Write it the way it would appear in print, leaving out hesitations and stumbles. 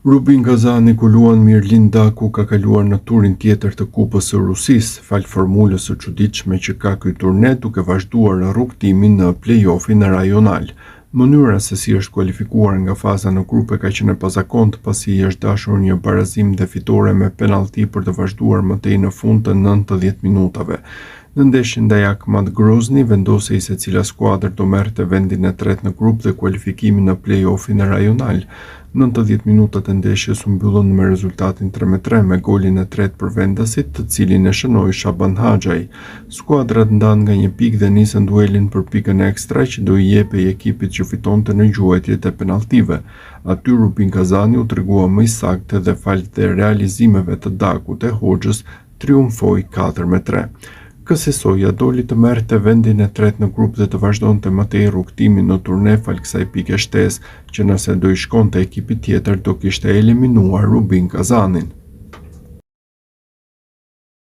Rubin Kazani ku luan Mirlin Daku ka kaluar në turin tjetër të Kupës së Rusisë, fal formulës së çuditshme që ka ky turne duke vazhduar rrugtimin në play-offin rajonal. Mënyra se si është kualifikuar nga faza në grupe ka qenë e pazakontë pasi i është dashur një barazim dhe fitore me penallti për të vazhduar më tej në fund të 90 minutave. Në ndeshjen ndaj Akhmat Grozni vendosej se cila skuadër do merrte vendin e tretë në grup dhe kualifikimin në play-offin rajonal. 90 minutat e ndeshjes u mbyllën me rezultatin 3-3 me golin e tretë për vendasit, të cilin e shënoi Shaban Haxhaj. Skuadrat ndan nga një pikë dhe nisën duelin për pikën ekstra që do i jepej ekipit që fitonte në gjuajtjet e penalltive. Aty Rubin Kazani u tregua më i saktë dhe falte realizimeve të Dakut e Hoxhës triumfoi 4-3. Kësisoja doli të merrte vendin e tretë në grup dhe të vazhdonte më tej rrugtimin në turne fal kësaj pike shtesë që nëse do i shkonte ekipit tjetër do kishte eliminuar Rubin Kazanin.